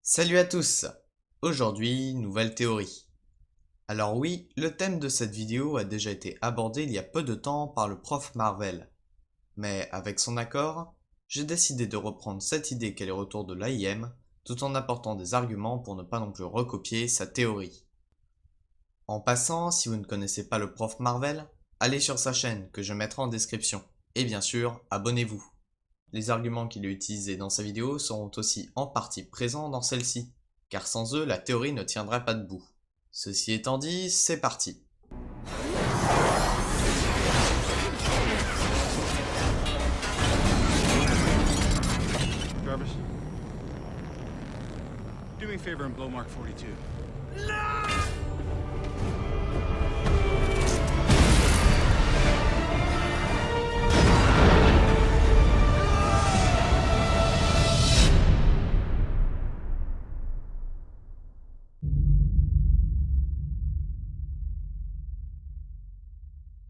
Salut à tous! Aujourd'hui, nouvelle théorie. Alors oui, le thème de cette vidéo a déjà été abordé il y a peu de temps par le prof Marvel. Mais avec son accord, j'ai décidé de reprendre cette idée qu'elle est retour de l'AIM, tout en apportant des arguments pour ne pas non plus recopier sa théorie. En passant, si vous ne connaissez pas le prof Marvel, allez sur sa chaîne que je mettrai en description. Et bien sûr, abonnez-vous. Les arguments qu'il a utilisés dans sa vidéo seront aussi en partie présents dans celle-ci, car sans eux, la théorie ne tiendrait pas debout. Ceci étant dit, c'est parti. Jarvis, do me a favor and blow Mark 42.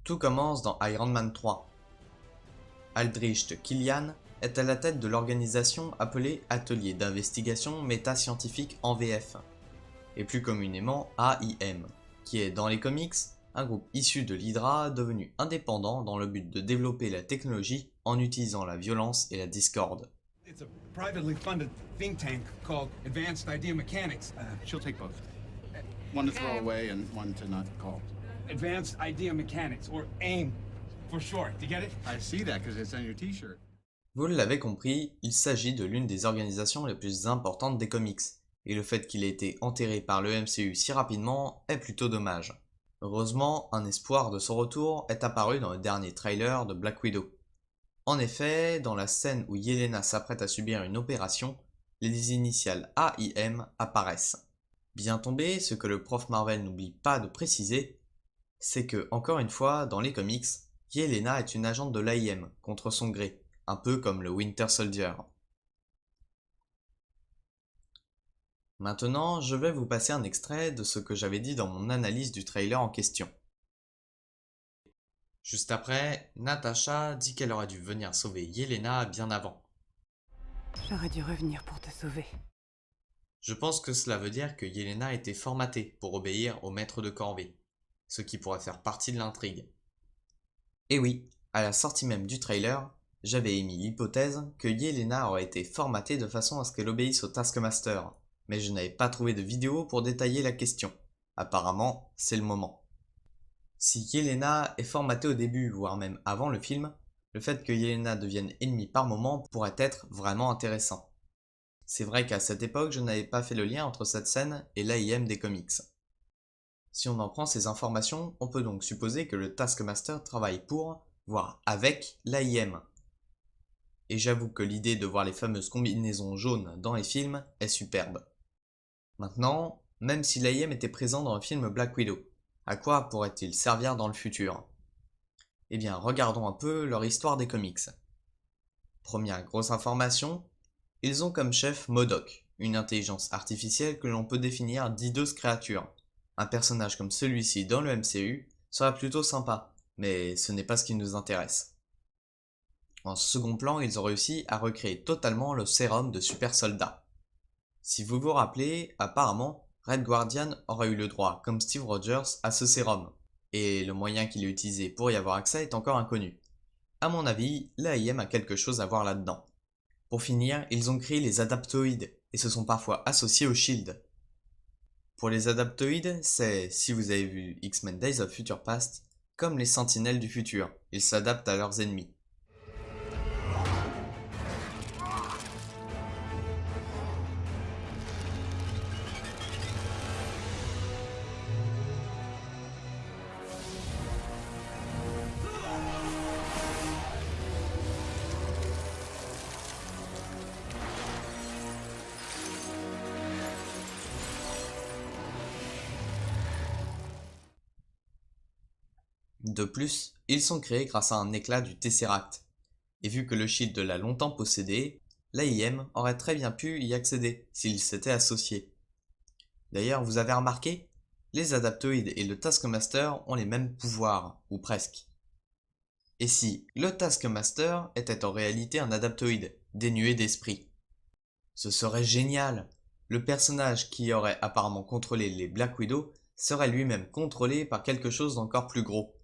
Tout commence dans Iron Man 3. Aldrich Killian est à la tête de l'organisation appelée Atelier d'investigation métascientifique en VF, et plus communément AIM, qui est dans les comics un groupe issu de l'Hydra devenu indépendant dans le but de développer la technologie en utilisant la violence et la discorde. It's a privately funded think tank called Advanced Idea Mechanics. She'll take both. One to throw away and one to not call. Advanced Idea Mechanics, or AIM for short. Do you get it? I see that because it's on your t-shirt. Vous l'avez compris, il s'agit de l'une des organisations les plus importantes des comics, et le fait qu'il ait été enterré par le MCU si rapidement est plutôt dommage. Heureusement, un espoir de son retour est apparu dans le dernier trailer de Black Widow. En effet, dans la scène où Yelena s'apprête à subir une opération, les initiales AIM apparaissent. Bien tombé, ce que le prof Marvel n'oublie pas de préciser, c'est que, encore une fois, dans les comics, Yelena est une agente de l'AIM, contre son gré, un peu comme le Winter Soldier. Maintenant, je vais vous passer un extrait de ce que j'avais dit dans mon analyse du trailer en question. Juste après, Natasha dit qu'elle aurait dû venir sauver Yelena bien avant. J'aurais dû revenir pour te sauver. Je pense que cela veut dire que Yelena a été formatée pour obéir au maître de corvée, ce qui pourrait faire partie de l'intrigue. Et oui, à la sortie même du trailer, j'avais émis l'hypothèse que Yelena aurait été formatée de façon à ce qu'elle obéisse au Taskmaster, mais je n'avais pas trouvé de vidéo pour détailler la question. Apparemment, c'est le moment. Si Yelena est formatée au début, voire même avant le film, le fait que Yelena devienne ennemie par moment pourrait être vraiment intéressant. C'est vrai qu'à cette époque, je n'avais pas fait le lien entre cette scène et l'AIM des comics. Si on en prend ces informations, on peut donc supposer que le Taskmaster travaille pour, voire avec, l'AIM. Et j'avoue que l'idée de voir les fameuses combinaisons jaunes dans les films est superbe. Maintenant, même si l'AIM était présent dans le film Black Widow, à quoi pourrait-il servir dans le futur? Eh bien, regardons un peu leur histoire des comics. Première grosse information, ils ont comme chef MODOK, une intelligence artificielle que l'on peut définir d'ideuse créature. Un personnage comme celui-ci dans le MCU serait plutôt sympa, mais ce n'est pas ce qui nous intéresse. En second plan, ils ont réussi à recréer totalement le sérum de super soldat. Si vous vous rappelez, apparemment, Red Guardian aurait eu le droit, comme Steve Rogers, à ce sérum, et le moyen qu'il a utilisé pour y avoir accès est encore inconnu. À mon avis, l'AIM a quelque chose à voir là-dedans. Pour finir, ils ont créé les adaptoïdes, et se sont parfois associés au SHIELD. Pour les adaptoïdes, c'est, si vous avez vu X-Men Days of Future Past, comme les sentinelles du futur, ils s'adaptent à leurs ennemis. De plus, ils sont créés grâce à un éclat du Tesseract. Et vu que le Shield l'a longtemps possédé, l'AIM aurait très bien pu y accéder s'il s'était associé. D'ailleurs, vous avez remarqué, les adaptoïdes et le Taskmaster ont les mêmes pouvoirs, ou presque. Et si le Taskmaster était en réalité un adaptoïde, dénué d'esprit? Ce serait génial! le personnage qui aurait apparemment contrôlé les Black Widow serait lui-même contrôlé par quelque chose d'encore plus gros.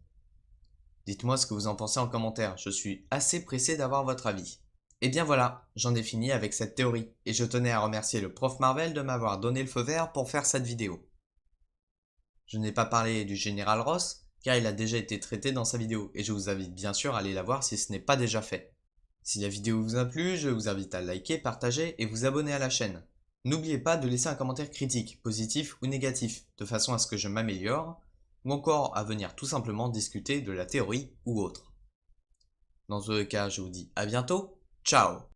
Dites-moi ce que vous en pensez en commentaire, je suis assez pressé d'avoir votre avis. Et bien voilà, j'en ai fini avec cette théorie, et je tenais à remercier le prof Marvel de m'avoir donné le feu vert pour faire cette vidéo. Je n'ai pas parlé du général Ross, car il a déjà été traité dans sa vidéo, et je vous invite bien sûr à aller la voir si ce n'est pas déjà fait. Si la vidéo vous a plu, je vous invite à liker, partager et vous abonner à la chaîne. N'oubliez pas de laisser un commentaire critique, positif ou négatif, de façon à ce que je m'améliore, ou encore à venir tout simplement discuter de la théorie ou autre. Dans tous les cas, je vous dis à bientôt, ciao!